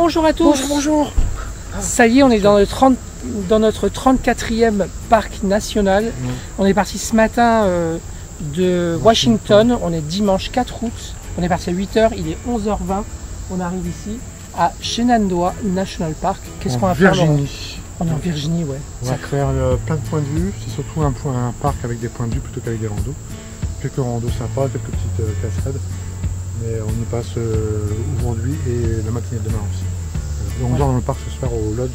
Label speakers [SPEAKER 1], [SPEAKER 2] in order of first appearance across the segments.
[SPEAKER 1] Bonjour à tous.
[SPEAKER 2] Bonjour, bonjour.
[SPEAKER 1] Ça y est, on est dans notre 34e parc national. On est parti ce matin de Washington. On est dimanche 4 août. On est parti à 8 h, il est 11 h 20. On arrive ici à Shenandoah National Park. Qu'est-ce qu'on va faire? On est en Virginie, ouais.
[SPEAKER 2] On va faire plein de points de vue. C'est surtout un parc avec des points de vue plutôt qu'avec des randos. Quelques randos sympas, quelques petites cascades. Mais on y passe aujourd'hui et la matinée de demain aussi. On dort dans le parc ce soir au lodge.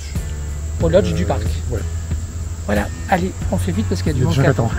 [SPEAKER 1] Au lodge du parc.
[SPEAKER 2] Ouais.
[SPEAKER 1] Voilà, allez, on fait vite parce qu'il y a du monde qui attend.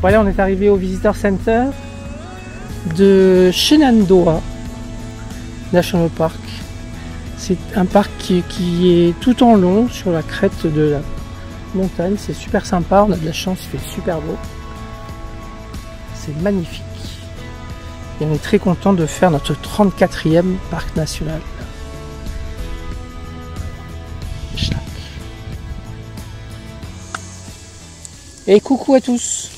[SPEAKER 1] Voilà, on est arrivé au Visitor Center de Shenandoah National Park. C'est un parc qui est tout en long sur la crête de la montagne. C'est super sympa, on a de la chance, il fait super beau. C'est magnifique. Et on est très content de faire notre 34e parc national. Et coucou à tous.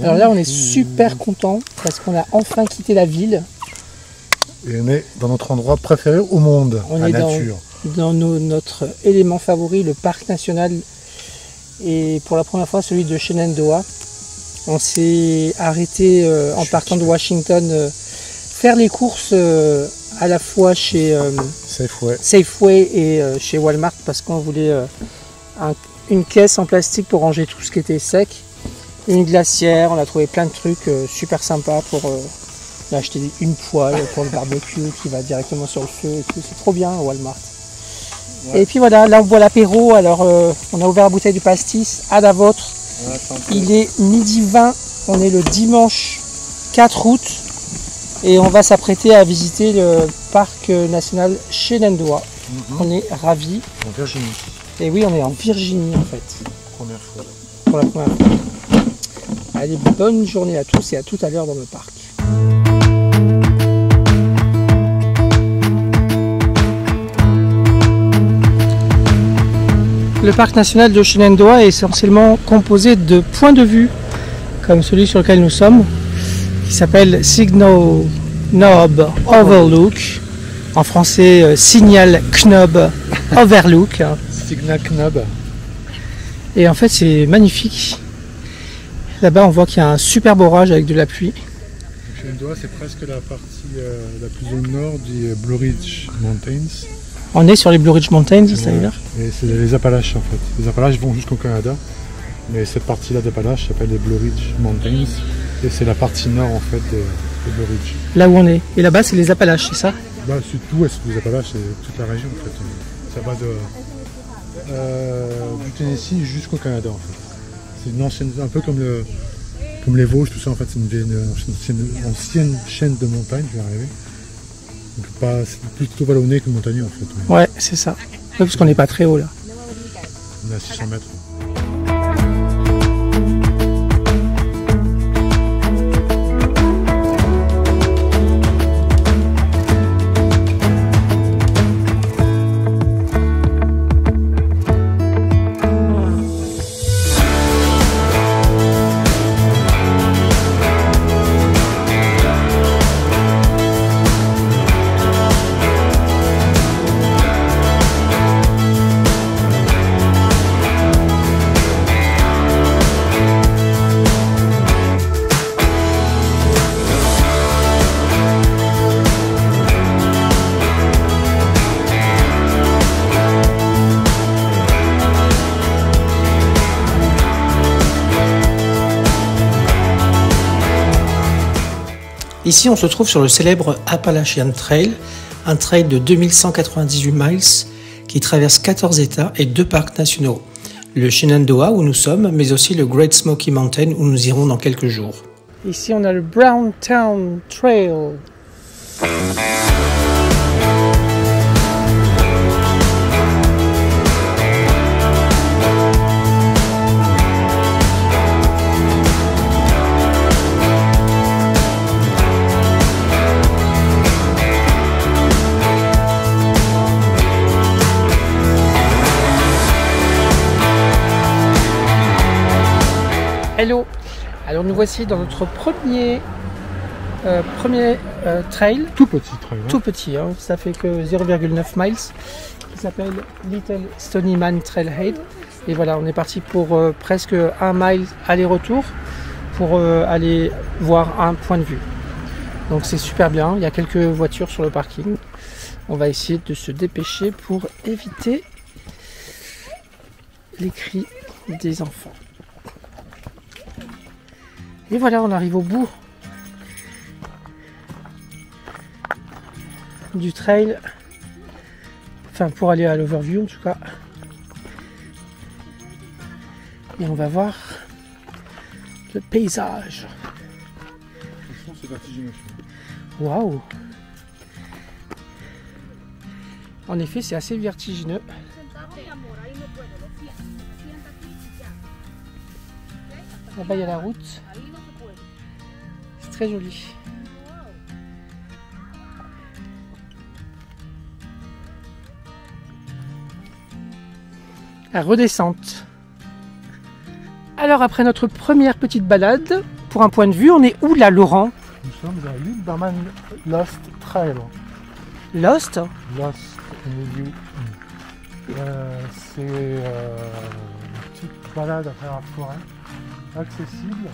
[SPEAKER 1] Alors là, on est super content parce qu'on a enfin quitté la ville.
[SPEAKER 2] Et on est dans notre endroit préféré au monde, la nature.
[SPEAKER 1] Dans notre élément favori, le parc national. Et pour la première fois, celui de Shenandoah. On s'est arrêté en partant de Washington, faire les courses à la fois chez Safeway et chez Walmart parce qu'on voulait une caisse en plastique pour ranger tout ce qui était sec. Une glacière, on a trouvé plein de trucs super sympas pour on a acheté une poêle pour le barbecue qui va directement sur le feu et tout, c'est trop bien Walmart. Ouais. Et puis voilà, là on boit l'apéro, alors on a ouvert la bouteille du pastis, à la vôtre. Ouais, il est 12h20, on est le dimanche 4 août et on va s'apprêter à visiter le parc national Shenandoah. On est ravis.
[SPEAKER 2] En Virginie.
[SPEAKER 1] Et oui, on est en Virginie en fait.
[SPEAKER 2] Première fois.
[SPEAKER 1] Pour la première fois. Allez, bonne journée à tous et à tout à l'heure dans le parc. Le parc national de Shenandoah est essentiellement composé de points de vue, comme celui sur lequel nous sommes, qui s'appelle Signal Knob Overlook, en français Signal Knob Overlook.
[SPEAKER 2] Signal Knob.
[SPEAKER 1] Et en fait, c'est magnifique. Là-bas, on voit qu'il y a un superbe orage avec de la pluie.
[SPEAKER 2] Shenandoah, c'est presque la partie la plus au nord des Blue Ridge Mountains.
[SPEAKER 1] On est sur les Blue Ridge Mountains, c'est-à-dire
[SPEAKER 2] et c'est les Appalaches en fait. Les Appalaches vont jusqu'au Canada, mais cette partie-là d'Appalaches s'appelle les Blue Ridge Mountains et c'est la partie nord en fait des Blue Ridge.
[SPEAKER 1] Là où on est. Et là-bas, c'est les Appalaches, c'est ça?
[SPEAKER 2] Bah, c'est tout, c'est les Appalaches, c'est toute la région en fait. Ça va du Tennessee jusqu'au Canada en fait. C'est une ancienne, un peu comme les Vosges, tout ça en fait, c'est une ancienne chaîne de montagnes qui est arrivée. Donc c'est plutôt vallonné que montagneux en fait.
[SPEAKER 1] Ouais, c'est ça. Ouais, parce qu'on n'est pas très haut là.
[SPEAKER 2] On est à 600 mètres.
[SPEAKER 1] Ici, on se trouve sur le célèbre Appalachian Trail, un trail de 2198 miles qui traverse 14 États et 2 parcs nationaux. le Shenandoah où nous sommes, mais aussi le Great Smoky Mountain où nous irons dans quelques jours. Ici on a le Browntown Trail. Hello, alors nous voici dans notre premier trail.
[SPEAKER 2] Tout petit trail. Hein.
[SPEAKER 1] Tout petit, hein, ça fait que 0,9 miles, qui s'appelle Little Stony Man Trailhead. Et voilà, on est parti pour presque 1 mile aller-retour pour aller voir un point de vue. Donc c'est super bien, il y a quelques voitures sur le parking. On va essayer de se dépêcher pour éviter les cris des enfants. Et voilà, on arrive au bout du trail, enfin pour aller à l'overview en tout cas. Et on va voir le paysage.
[SPEAKER 2] C'est vertigineux.
[SPEAKER 1] Waouh! En effet, c'est assez vertigineux. Là-bas, il y a la route. C'est très joli. La redescente. Alors, après notre première petite balade, pour un point de vue, on est où là, Laurent?
[SPEAKER 2] Nous sommes à l'Ilberman Lost Trail.
[SPEAKER 1] Lost?
[SPEAKER 2] Lost in the c'est une petite balade à travers la forêt, accessible.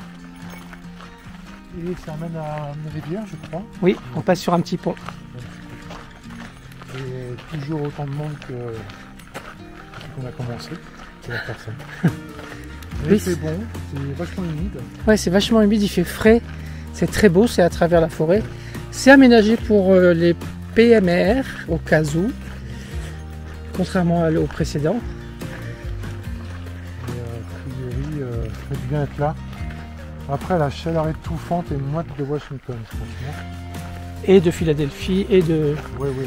[SPEAKER 2] Et ça amène à une rivière, je crois.
[SPEAKER 1] Oui, on passe sur un petit pont.
[SPEAKER 2] Et toujours autant de monde que qu'on a commencé. C'est la personne. Mais
[SPEAKER 1] Oui.
[SPEAKER 2] c'est bon, c'est vachement humide.
[SPEAKER 1] Ouais, c'est vachement humide, il fait frais. C'est très beau, c'est à travers la forêt. C'est aménagé pour les PMR au cas où, contrairement au précédent.
[SPEAKER 2] Et a priori, ça fait du bien être là. Après, la chaleur étouffante est moite de Washington, franchement.
[SPEAKER 1] Et de Philadelphie et de...
[SPEAKER 2] Oui, oui.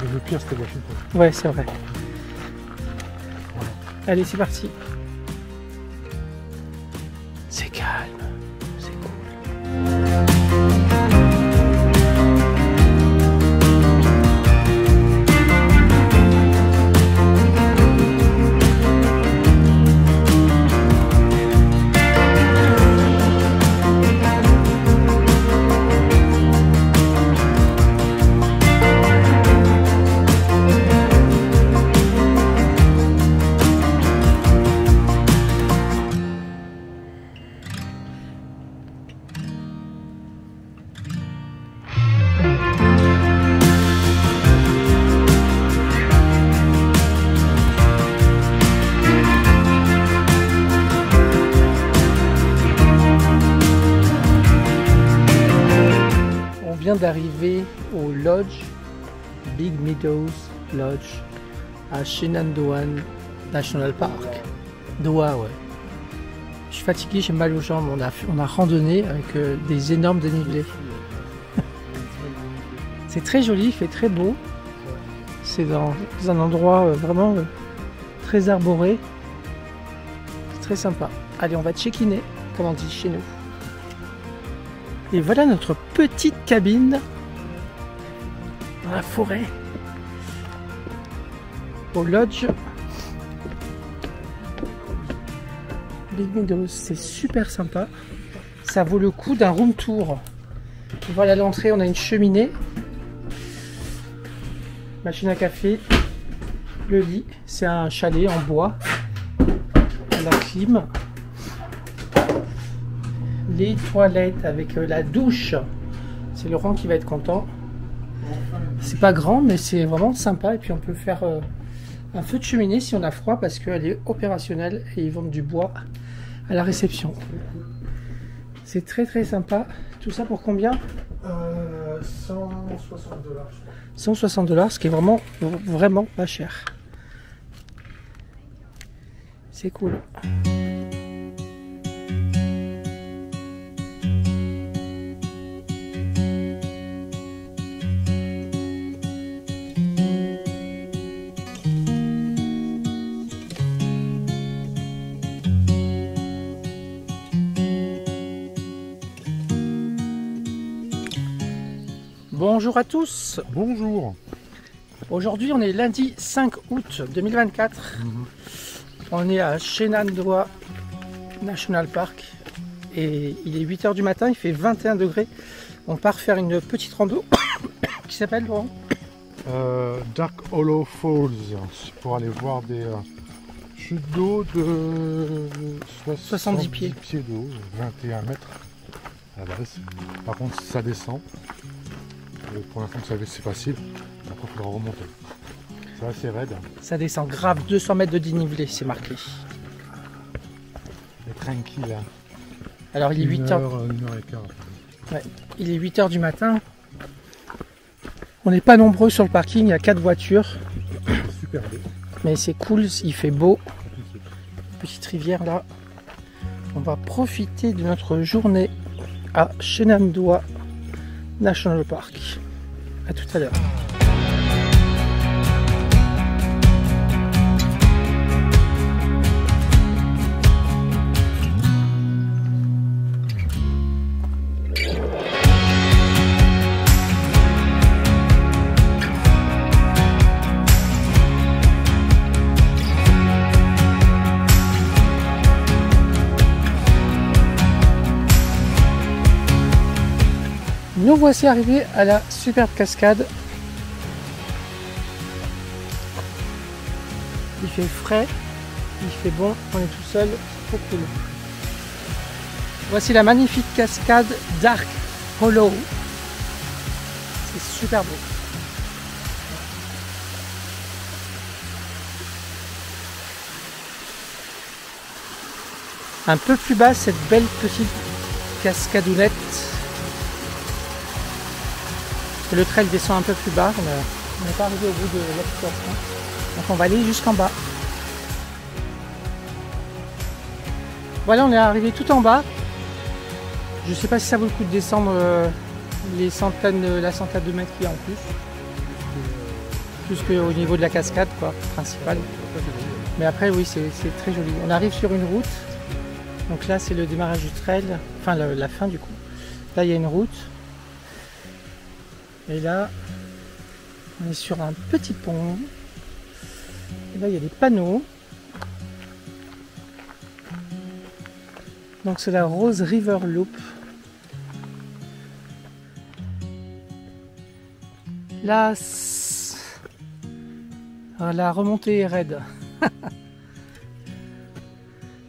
[SPEAKER 2] Et le pire, c'était Washington.
[SPEAKER 1] Ouais, c'est vrai. Allez, c'est parti. C'est calme, c'est cool. D'arriver au Lodge, Big Meadows Lodge à Shenandoah National Park. Doha, ouais. Je suis fatigué, j'ai mal aux jambes. On a randonné avec des énormes dénivelés. C'est très joli, il fait très beau. C'est dans un endroit vraiment très arboré. C'est très sympa. Allez, on va check-in, comme on dit chez nous. Et voilà notre petite cabine dans la forêt, au Lodge Big Meadows. C'est super sympa, ça vaut le coup d'un room tour. Et voilà, à l'entrée on a une cheminée, machine à café, le lit, c'est un chalet en bois, la clim, les toilettes avec la douche. C'est Laurent qui va être content. C'est pas grand mais c'est vraiment sympa, et puis on peut faire un feu de cheminée si on a froid parce qu'elle est opérationnelle et ils vendent du bois à la réception. C'est très très sympa. Tout ça pour combien?
[SPEAKER 2] 160 $.
[SPEAKER 1] 160 $, ce qui est vraiment pas cher. C'est cool. Bonjour à tous.
[SPEAKER 2] Bonjour.
[SPEAKER 1] Aujourd'hui on est lundi 5 août 2024. On est à Shenandoah National Park et il est 8 h du matin, il fait 21 degrés. On part faire une petite rando qui s'appelle Laurent
[SPEAKER 2] Dark Hollow Falls pour aller voir des chutes d'eau de
[SPEAKER 1] 70 pieds
[SPEAKER 2] d'eau, 21 mètres à la base. Par contre ça descend. Et pour l'instant c'est facile, après il faudra remonter. C'est assez raide.
[SPEAKER 1] Ça descend grave, 200 mètres de dénivelé, c'est marqué.
[SPEAKER 2] Et tranquille. Hein.
[SPEAKER 1] Alors il est 8 h. Ouais, il est 8 h du matin. On n'est pas nombreux sur le parking, il y a 4 voitures.
[SPEAKER 2] C'est super beau.
[SPEAKER 1] Mais c'est cool, il fait beau. Petite rivière là. On va profiter de notre journée à Shenandoah National Park. À tout à l'heure. Nous voici arrivés à la superbe cascade. Il fait frais, il fait bon, on est tout seul, c'est trop cool. Voici la magnifique cascade Dark Hollow. C'est super beau. Un peu plus bas, cette belle petite cascadounette. Le trail descend un peu plus bas, on n'est pas arrivé au bout de l'exploration, donc on va aller jusqu'en bas. Voilà, on est arrivé tout en bas. Je ne sais pas si ça vaut le coup de descendre la centaine de mètres qu'il y a en plus qu'au niveau de la cascade quoi, principale. Mais après oui, c'est très joli. On arrive sur une route, donc là c'est le démarrage du trail, enfin la fin du coup. Là il y a une route. Et là, on est sur un petit pont. Et là, il y a des panneaux. Donc c'est la Rose River Loop. Là, la remontée est raide.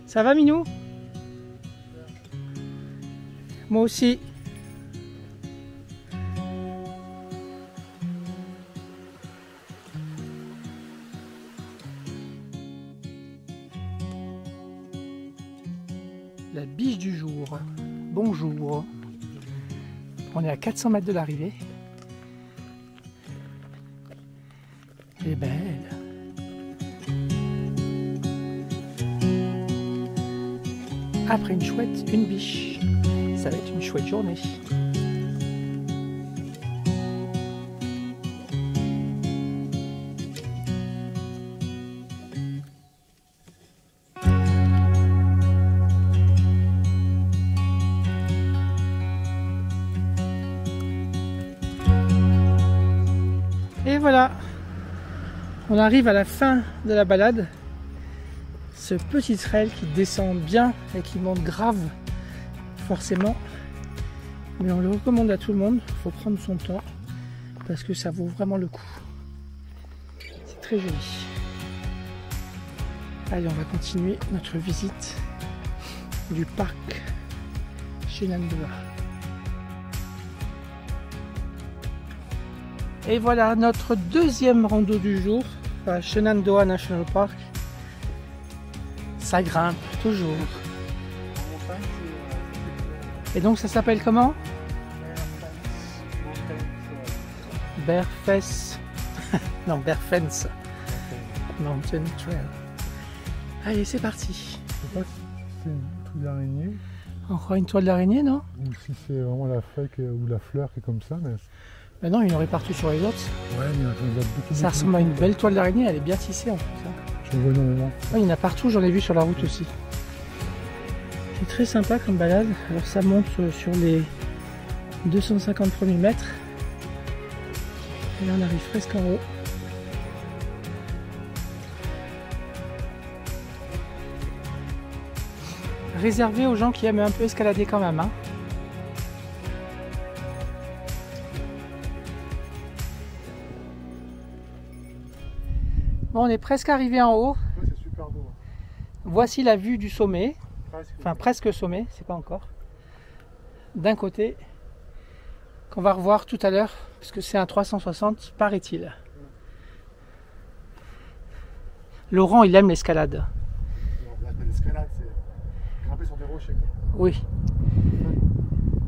[SPEAKER 1] Ça va, Minou? Moi aussi. La biche du jour. Bonjour. On est à 400 mètres de l'arrivée. Elle est belle. Après une chouette, une biche. Ça va être une chouette journée. Et voilà, on arrive à la fin de la balade. Ce petit trail qui descend bien et qui monte grave, forcément. Mais on le recommande à tout le monde, il faut prendre son temps parce que ça vaut vraiment le coup. C'est très joli. Allez, on va continuer notre visite du parc Shenandoah. Et voilà notre deuxième rando du jour à Shenandoah National Park. Ça grimpe toujours. Et donc ça s'appelle comment? Bearfence. Non, Bearfence Mountain Trail. Allez, c'est parti.
[SPEAKER 2] Je sais pas si c'est une toile d'araignée
[SPEAKER 1] Encore une toile d'araignée, non?
[SPEAKER 2] ou si c'est vraiment la feuille ou la fleur qui est comme ça. Mais...
[SPEAKER 1] Ben non, il y en aurait partout sur les autres.
[SPEAKER 2] Ouais, mais il y a beaucoup.
[SPEAKER 1] Ça ressemble à une belle toile d'araignée, elle est bien tissée en plus. Hein.
[SPEAKER 2] Je vois énormément.
[SPEAKER 1] Ouais, il y en a partout, j'en ai vu sur la route aussi. C'est très sympa comme balade. Alors ça monte sur les 250 premiers mètres. Et là on arrive presque en haut. Réservé aux gens qui aiment un peu escalader quand même. Hein. Bon, on est presque arrivé en haut.
[SPEAKER 2] Ouais, c'est super beau.
[SPEAKER 1] Voici la vue du sommet.
[SPEAKER 2] Presque.
[SPEAKER 1] Enfin presque sommet, c'est pas encore. D'un côté, qu'on va revoir tout à l'heure, parce que c'est un 360, paraît-il. Laurent, il aime l'escalade.
[SPEAKER 2] L'escalade, c'est grimper sur des rochers.
[SPEAKER 1] Oui,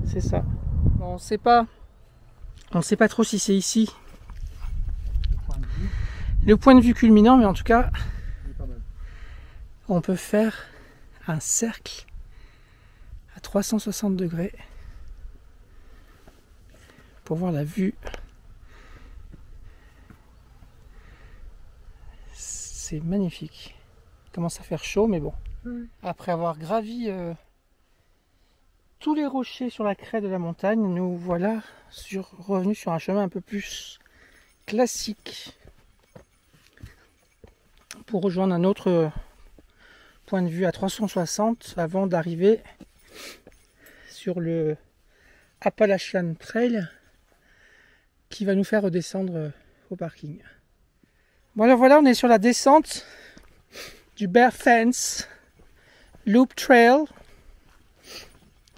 [SPEAKER 1] c'est ça. Bon, on sait pas trop si c'est ici le point de vue culminant, mais en tout cas, on peut faire un cercle à 360 degrés pour voir la vue. C'est magnifique. Il commence à faire chaud, mais bon. Après avoir gravi tous les rochers sur la crête de la montagne, nous voilà revenus sur un chemin un peu plus classique pour rejoindre un autre point de vue à 360 avant d'arriver sur le Appalachian Trail qui va nous faire redescendre au parking. Bon alors voilà, on est sur la descente du Bear Fence Loop Trail.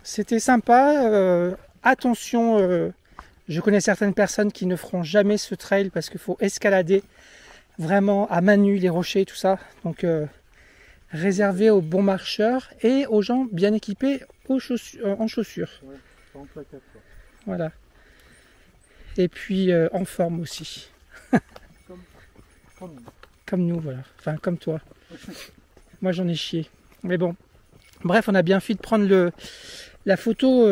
[SPEAKER 1] C'était sympa. Attention, je connais certaines personnes qui ne feront jamais ce trail parce qu'il faut escalader vraiment à main nue les rochers et tout ça. Donc réservé aux bons marcheurs et aux gens bien équipés en chaussures.
[SPEAKER 2] Ouais, en plaquette, quoi.
[SPEAKER 1] Voilà. Et puis en forme aussi. Comme nous, voilà. Enfin, comme toi. Moi, j'en ai chié. Mais bon. Bref, on a bien fait de prendre la photo,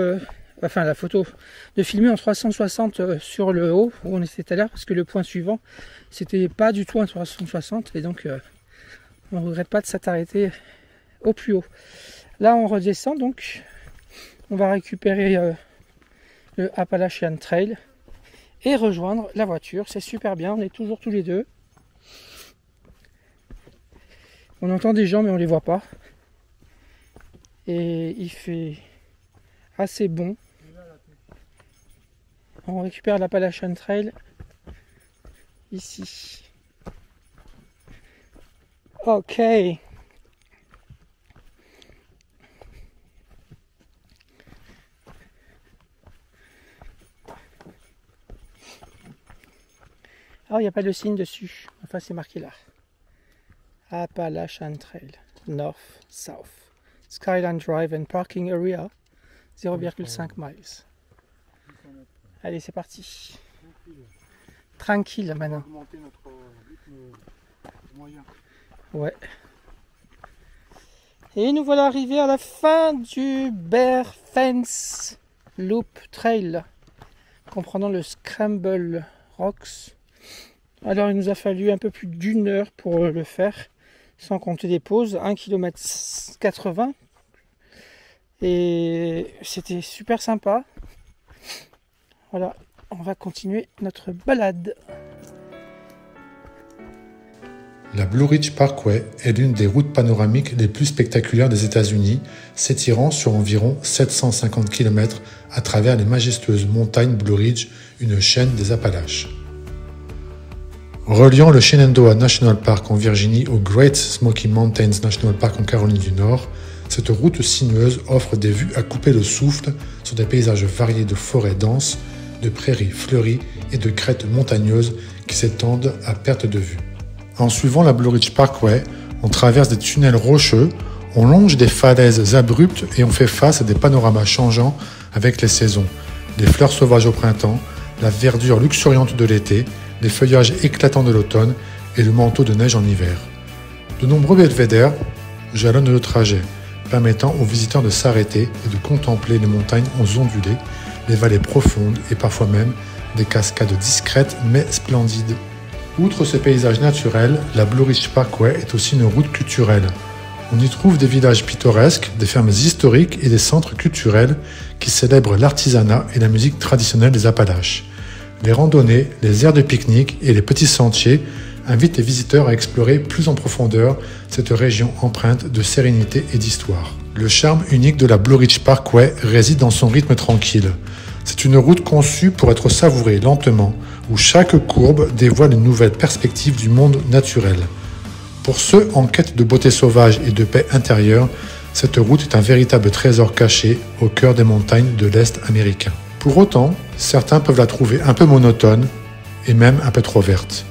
[SPEAKER 1] de filmer en 360 sur le haut où on était tout à l'heure, parce que le point suivant, c'était pas du tout un 360, et donc on regrette pas de s'être arrêté au plus haut. Là, on redescend, donc on va récupérer le Appalachian Trail et rejoindre la voiture. C'est super bien, on est toujours tous les deux. On entend des gens, mais on les voit pas. Et il fait assez bon. On récupère l'Appalachian Trail ici. Ok. Alors il n'y a pas de signe dessus. Enfin c'est marqué là. Appalachian Trail. North, South. Skyline Drive and Parking Area. 0,5 miles. Allez, c'est parti. Tranquille maintenant.
[SPEAKER 2] Augmenter notre rythme moyen.
[SPEAKER 1] Ouais. Et nous voilà arrivés à la fin du Bear Fence Loop Trail, comprenant le Scramble Rocks. Alors il nous a fallu un peu plus d'1 heure pour le faire, sans compter des pauses, 1,80 km. Et c'était super sympa. Voilà, on va continuer notre balade.
[SPEAKER 3] La Blue Ridge Parkway est l'une des routes panoramiques les plus spectaculaires des États-Unis, s'étirant sur environ 750 km à travers les majestueuses montagnes Blue Ridge, une chaîne des Appalaches. Reliant le Shenandoah National Park en Virginie au Great Smoky Mountains National Park en Caroline du Nord, cette route sinueuse offre des vues à couper le souffle sur des paysages variés de forêts denses, de prairies fleuries et de crêtes montagneuses qui s'étendent à perte de vue. En suivant la Blue Ridge Parkway, on traverse des tunnels rocheux, on longe des falaises abruptes et on fait face à des panoramas changeants avec les saisons, des fleurs sauvages au printemps, la verdure luxuriante de l'été, les feuillages éclatants de l'automne et le manteau de neige en hiver. De nombreux belvédères, jalonnent le trajet, permettant aux visiteurs de s'arrêter et de contempler les montagnes aux ondulés, les vallées profondes et parfois même des cascades discrètes mais splendides. Outre ce paysage naturel, la Blue Ridge Parkway est aussi une route culturelle. On y trouve des villages pittoresques, des fermes historiques et des centres culturels qui célèbrent l'artisanat et la musique traditionnelle des Appalaches. Les randonnées, les aires de pique-nique et les petits sentiers invitent les visiteurs à explorer plus en profondeur cette région empreinte de sérénité et d'histoire. Le charme unique de la Blue Ridge Parkway réside dans son rythme tranquille. C'est une route conçue pour être savourée lentement, où chaque courbe dévoile une nouvelle perspective du monde naturel. Pour ceux en quête de beauté sauvage et de paix intérieure, cette route est un véritable trésor caché au cœur des montagnes de l'Est américain. Pour autant, certains peuvent la trouver un peu monotone et même un peu trop verte.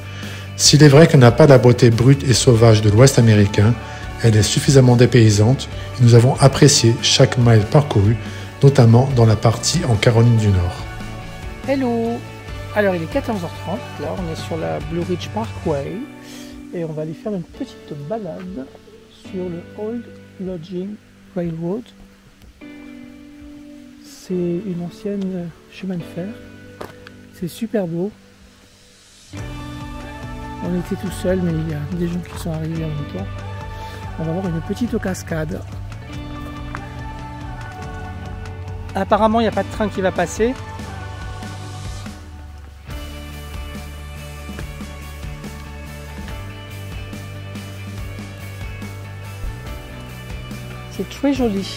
[SPEAKER 3] S'il est vrai qu'elle n'a pas la beauté brute et sauvage de l'Ouest américain, elle est suffisamment dépaysante et nous avons apprécié chaque mile parcouru, notamment dans la partie en Caroline du Nord.
[SPEAKER 1] Hello! Alors il est 14h30, là on est sur la Blue Ridge Parkway et on va aller faire une petite balade sur le Old Lodging Railroad. C'est une ancienne chemin de fer, c'est super beau. On était tout seul mais il y a des gens qui sont arrivés en même temps. On va voir une petite cascade. Apparemment il n'y a pas de train qui va passer. C'est très joli.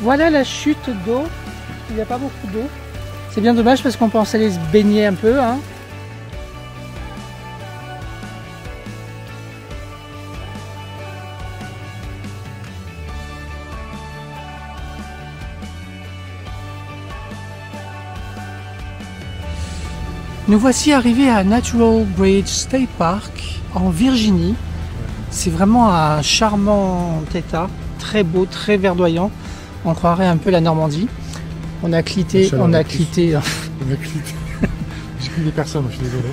[SPEAKER 1] Voilà la chute d'eau. Il n'y a pas beaucoup d'eau. C'est bien dommage parce qu'on pensait aller se baigner un peu. Hein. Nous voici arrivés à Natural Bridge State Park en Virginie. C'est vraiment un charmant état, très beau, très verdoyant. On croirait un peu la Normandie. On a quitté.
[SPEAKER 2] J'ai des personnes, je suis désolé.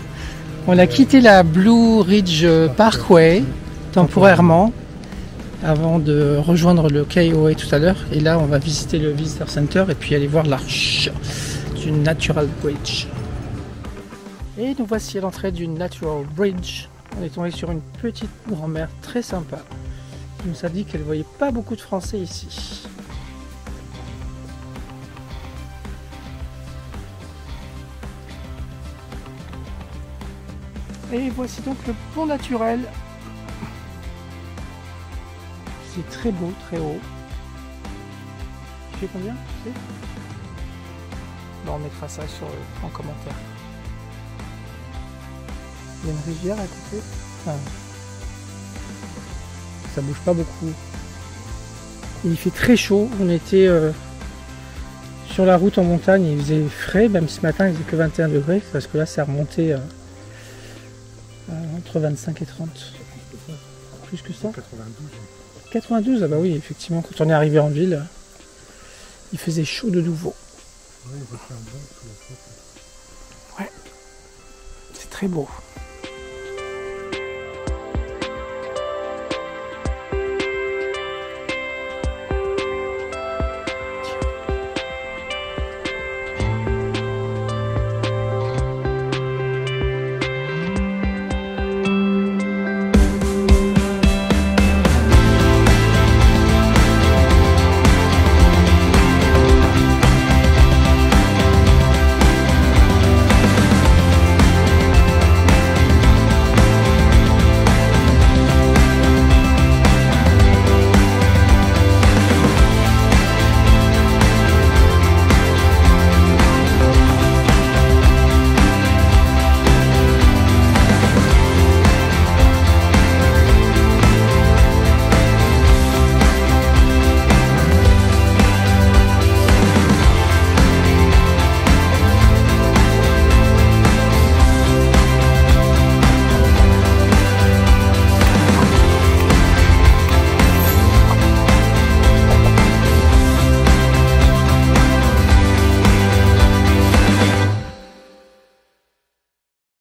[SPEAKER 1] On a quitté la Blue Ridge Parkway temporairement avant de rejoindre le KOA tout à l'heure. Et là, on va visiter le Visitor Center et puis aller voir l'arche du Natural Bridge. Et nous voici à l'entrée du Natural Bridge. On est tombé sur une petite grand-mère très sympa qui nous a dit qu'elle ne voyait pas beaucoup de Français ici. Et voici donc le pont naturel. C'est très beau, très haut. Tu sais combien, tu sais? Bon, on mettra ça en commentaire. Il y a une rivière à côté. Enfin, ça bouge pas beaucoup. Il fait très chaud. On était sur la route en montagne. Il faisait frais. Même ce matin, il faisait que 21 degrés. Parce que là, c'est remonté entre 25 et 30. Plus que ça.
[SPEAKER 2] 92.
[SPEAKER 1] 92, ah bah oui, effectivement. Quand on est arrivé en ville, il faisait chaud de nouveau.
[SPEAKER 2] Ouais, il faut faire un bon sous la flotte.
[SPEAKER 1] Ouais. C'est très beau.